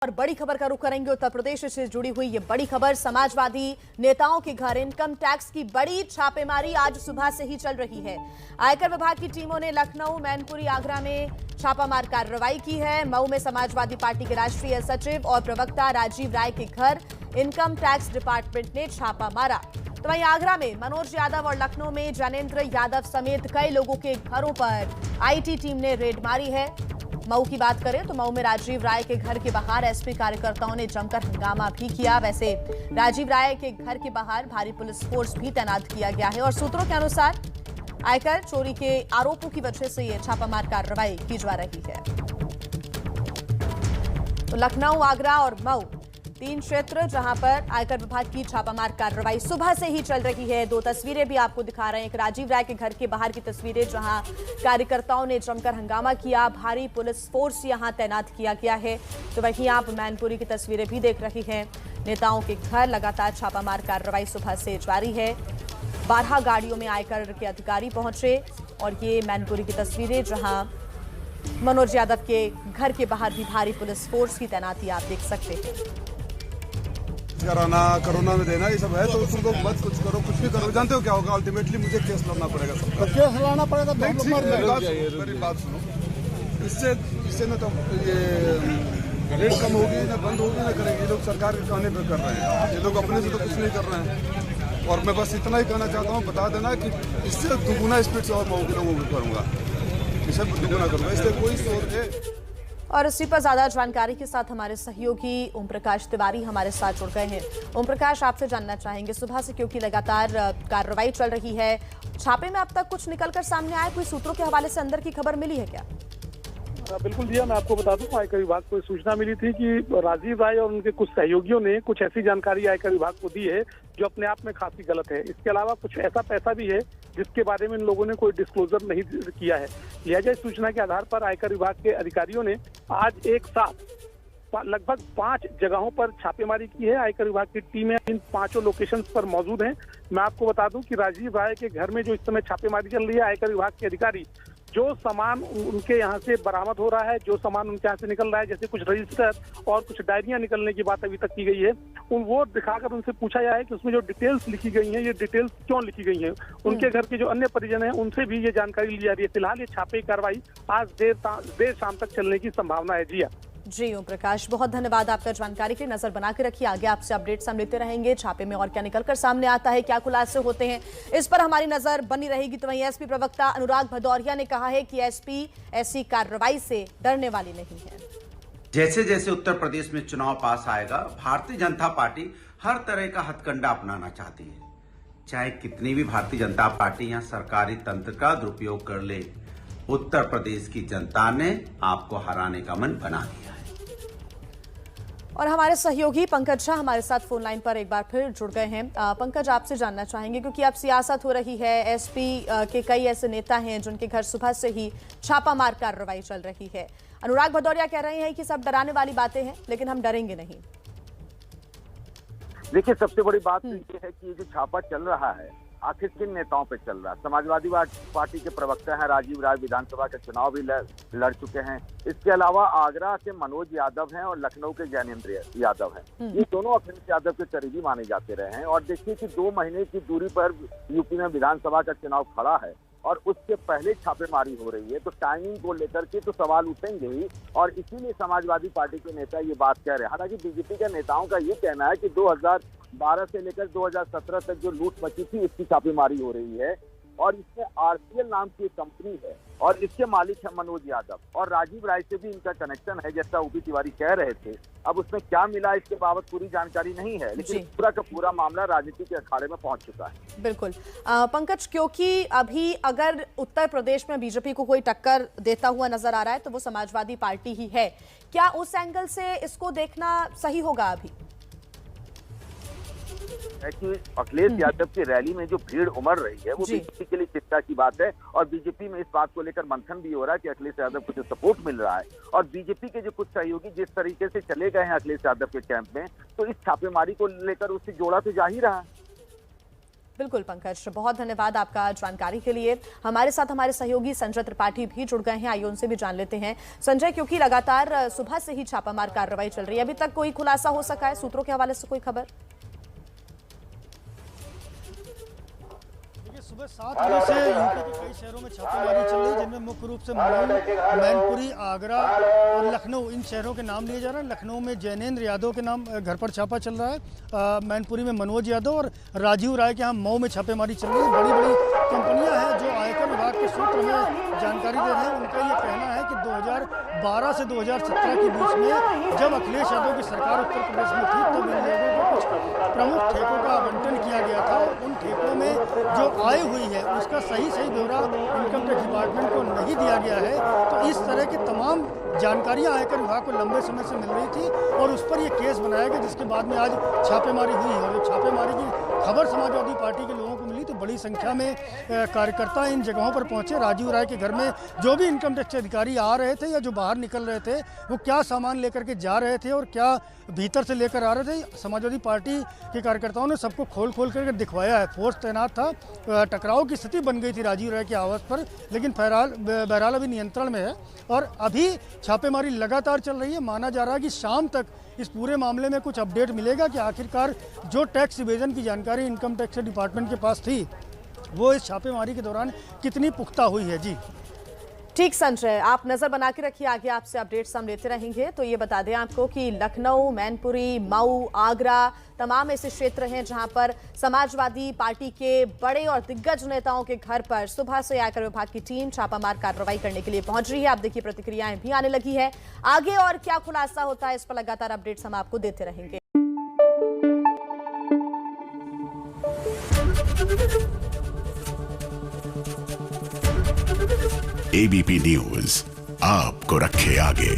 और बड़ी खबर का रुख करेंगे उत्तर प्रदेश से जुड़ी हुई ये बड़ी खबर। समाजवादी नेताओं के घर इनकम टैक्स की बड़ी छापेमारी आज सुबह से ही चल रही है। आयकर विभाग की टीमों ने लखनऊ, मैनपुरी, आगरा में छापामार कार्रवाई की है। मऊ में समाजवादी पार्टी के राष्ट्रीय सचिव और प्रवक्ता राजीव राय के घर इनकम टैक्स डिपार्टमेंट ने छापा मारा। तो वहीं आगरा में मनोज यादव और लखनऊ में जनेंद्र यादव समेत कई लोगों के घरों पर आईटी टीम ने रेड मारी है। मऊ की बात करें तो मऊ में राजीव राय के घर के बाहर एसपी कार्यकर्ताओं ने जमकर हंगामा भी किया। वैसे राजीव राय के घर के बाहर भारी पुलिस फोर्स भी तैनात किया गया है और सूत्रों के अनुसार आयकर चोरी के आरोपों की वजह से यह छापामार कार्रवाई की जा रही है। तो लखनऊ, आगरा और मऊ तीन क्षेत्र जहां पर आयकर विभाग की छापामार कार्रवाई सुबह से ही चल रही है। दो तस्वीरें भी आपको दिखा रहे हैं। एक राजीव राय के घर के बाहर की तस्वीरें जहां कार्यकर्ताओं ने जमकर हंगामा किया, भारी पुलिस फोर्स यहां तैनात किया गया है। तो वहीं आप मैनपुरी की तस्वीरें भी देख रही हैं। नेताओं के घर लगातार छापामार कार्रवाई सुबह से जारी है। 12 गाड़ियों में आयकर के अधिकारी पहुंचे और ये मैनपुरी की तस्वीरें जहां मनोज यादव के घर के बाहर भी भारी पुलिस फोर्स की तैनाती आप देख सकते हैं। कराना, कोरोना में देना, ये सब है तो तुमको मत कुछ करो, कुछ भी करो। जानते हो क्या होगा? अल्टीमेटली मुझे केस लड़ना पड़ेगा। सबका केस लड़ना पड़ेगा। मेरी बात सुनो, इससे न तो ये रेट कम होगी, न बंद होगी, न करेंगे। ये लोग सरकार के कहने पर कर रहे हैं, ये लोग अपने से तो कुछ नहीं कर रहे हैं। और मैं बस इतना ही कहना चाहता हूँ, बता देना कि इससे दुगुना स्पीड से और मऊ के लोगों को करूँगा, इसे दुगुना करूँगा, इसलिए कोई शोर है। और इसी पर ज्यादा जानकारी के साथ हमारे सहयोगी ओम प्रकाश तिवारी हमारे साथ जुड़ गए हैं। ओम प्रकाश, आपसे जानना चाहेंगे सुबह से क्योंकि लगातार कार्रवाई चल रही है, छापे में अब तक कुछ निकलकर सामने आया? कोई सूत्रों के हवाले से अंदर की खबर मिली है क्या? बिल्कुल दिया, मैं आपको बता दूं, आयकर विभाग को सूचना मिली थी कि राजीव राय और उनके कुछ सहयोगियों ने कुछ ऐसी जानकारी आयकर विभाग को दी है जो अपने आप में खासी गलत है। इसके अलावा कुछ ऐसा पैसा भी है जिसके बारे में इन लोगों ने कोई डिस्क्लोजर नहीं किया है। लिहाजा इस सूचना के आधार पर आयकर विभाग के अधिकारियों ने आज एक साथ लगभग 5 जगहों पर छापेमारी की है। आयकर विभाग की टीमें इन 5 लोकेशंस पर मौजूद हैं। मैं आपको बता दूं कि राजीव राय के घर में जो इस समय छापेमारी चल रही है, आयकर विभाग के अधिकारी जो सामान उनके यहाँ से बरामद हो रहा है, जो सामान उनके यहाँ से निकल रहा है, जैसे कुछ रजिस्टर और कुछ डायरियां निकलने की बात अभी तक की गई है, वो दिखाकर उनसे पूछा गया है कि उसमें जो डिटेल्स लिखी गई हैं, ये डिटेल्स क्यों लिखी गई हैं। उनके घर के जो अन्य परिजन हैं उनसे भी ये जानकारी ली जा रही है। फिलहाल ये छापे कार्रवाई आज देर शाम तक चलने की संभावना है। जी ओम प्रकाश, बहुत धन्यवाद आपका जानकारी की। नजर बना के रखिए, आगे आपसे अपडेट्स हम लेते रहेंगे। छापे में और क्या निकलकर सामने आता है, क्या खुलासे होते हैं, इस पर हमारी नजर बनी रहेगी। तो वहीं एसपी प्रवक्ता अनुराग भदौरिया ने कहा है कि एसपी ऐसी कार्रवाई से डरने वाली नहीं है। जैसे जैसे उत्तर प्रदेश में चुनाव पास आएगा, भारतीय जनता पार्टी हर तरह का हथकंडा अपनाना चाहती है। चाहे कितनी भी भारतीय जनता पार्टी यहाँ सरकारी तंत्र का दुरुपयोग कर ले, उत्तर प्रदेश की जनता ने आपको हराने का मन बना दिया है। और हमारे सहयोगी पंकज झा हमारे साथ फोन लाइन पर एक बार फिर जुड़ गए हैं। पंकज, आपसे जानना चाहेंगे क्योंकि अब सियासत हो रही है, एसपी के कई ऐसे नेता हैं जिनके घर सुबह से ही छापामार कार्रवाई चल रही है। अनुराग भदौरिया कह रहे हैं कि सब डराने वाली बातें हैं, लेकिन हम डरेंगे नहीं। देखिए, सबसे बड़ी बात तो ये है कि ये जो छापा चल रहा है आखिर किन नेताओं पे चल रहा है। समाजवादी पार्टी के प्रवक्ता हैं राजीव राय, विधानसभा के चुनाव भी लड़ चुके हैं। इसके अलावा आगरा के मनोज यादव हैं और लखनऊ के जनेंद्र यादव हैं। ये दोनों अखिलेश यादव के करीबी माने जाते रहे हैं। और देखिए कि 2 महीने की दूरी पर यूपी में विधानसभा का चुनाव खड़ा है और उससे पहले छापेमारी हो रही है, तो टाइमिंग को लेकर के तो सवाल उठेंगे ही। और इसीलिए समाजवादी पार्टी के नेता ये बात कह रहे हैं। हालांकि बीजेपी के नेताओं का ये कहना है कि 2012 से लेकर 2017 तक जो लूट मची थी, इसकी छापेमारी हो रही है। और इसमें आरसीएल नाम की एक कंपनी है और इसके मालिक है मनोज यादव, और राजीव राय से भी इनका कनेक्शन है, जैसा ओपी तिवारी कह रहे थे। अब उसमें क्या मिला इसके बाबत पूरी जानकारी नहीं है, लेकिन पूरा का पूरा मामला राजनीति के अखाड़े में पहुंच चुका है। बिल्कुल पंकज, क्योंकि अभी अगर उत्तर प्रदेश में बीजेपी को कोई टक्कर देता हुआ नजर आ रहा है तो वो समाजवादी पार्टी ही है। क्या उस एंगल से इसको देखना सही होगा? अभी है कि अखिलेश यादव की रैली में जो भीड़ उमड़ रही है वो बीजेपी के लिए चिंता की बात है। और बीजेपी में इस बात को लेकर मंथन भी हो रहा है कि अखिलेश यादव को जो सपोर्ट मिल रहा है और बीजेपी के जो कुछ सहयोगी जिस तरीके से चले गए हैं अखिलेश यादव के कैंप में, तो इस छापेमारी को लेकर उससे जोड़ा तो जा ही रहा है। बिल्कुल पंकज, बहुत धन्यवाद आपका जानकारी के लिए। हमारे साथ हमारे सहयोगी संजय त्रिपाठी भी जुड़ गए हैं, आइए उनसे भी जान लेते हैं। संजय, क्योंकि लगातार सुबह से ही छापामार कार्रवाई चल रही है, अभी तक कोई खुलासा हो सका है सूत्रों के हवाले से, कोई खबर? सुबह 7 बजे से यूपी के कई शहरों में छापेमारी चल रही है, जिनमें मुख्य रूप से मऊ, मैनपुरी, आगरा और लखनऊ, इन शहरों के नाम लिए जा रहे हैं। लखनऊ में जैनेंद्र यादव के नाम घर पर छापा चल रहा है, मैनपुरी में मनोज यादव और राजीव राय के यहाँ मऊ में छापेमारी चल रही है। बड़ी बड़ी कंपनियां हैं जो आयकर विभाग के सूत्र में जानकारी दे रहे हैं। उनका ये कहना है कि 2012 से 2017 के बीच में जब अखिलेश यादव की सरकार उत्तर प्रदेश में थी, तब इन लोगों को कुछ प्रमुख ठेकों का आवंटन किया गया था। उन ठेकों में जो आय हुई है उसका सही ब्यौरा इनकम टैक्स डिपार्टमेंट को नहीं दिया गया है। तो इस तरह की तमाम जानकारियां आयकर विभाग को लंबे समय से मिल रही थी और उस पर यह केस बनाया गया, जिसके बाद में आज छापेमारी हुई है। और जब छापेमारी की खबर समाजवादी पार्टी के लोगों को मिली तो बड़ी संख्या में कार्यकर्ता इन जगहों पर पहुंचे। राजीव राय के घर में जो भी इनकम टैक्स अधिकारी आ रहे थे या जो बाहर निकल रहे थे, वो क्या सामान लेकर के जा रहे थे और क्या भीतर से लेकर आ रहे थे, समाजवादी पार्टी के कार्यकर्ताओं ने सबको खोल करके दिखवाया है। फोर्स तैनात था, टकराव की स्थिति बन गई थी राजीव राय के आवास पर, लेकिन बहरहाल अभी नियंत्रण में है और अभी छापेमारी लगातार चल रही है। माना जा रहा है कि शाम तक इस पूरे मामले में कुछ अपडेट मिलेगा कि आखिरकार जो टैक्स इवेजन की जानकारी इनकम टैक्स डिपार्टमेंट के पास थी वो इस छापेमारी के दौरान कितनी पुख्ता हुई है। जी ठीक संजय, आप नजर बना के रखिए, आगे आपसे अपडेट्स हम लेते रहेंगे। तो ये बता दें आपको कि लखनऊ, मैनपुरी, मऊ, आगरा तमाम ऐसे क्षेत्र हैं जहां पर समाजवादी पार्टी के बड़े और दिग्गज नेताओं के घर पर सुबह से आयकर विभाग की टीम छापामार कार्रवाई करने के लिए पहुंच रही है। आप देखिए प्रतिक्रियाएं भी आने लगी है। आगे और क्या खुलासा होता है इस पर लगातार अपडेट्स हम आपको देते रहेंगे। एबीपी न्यूज आपको रखे आगे।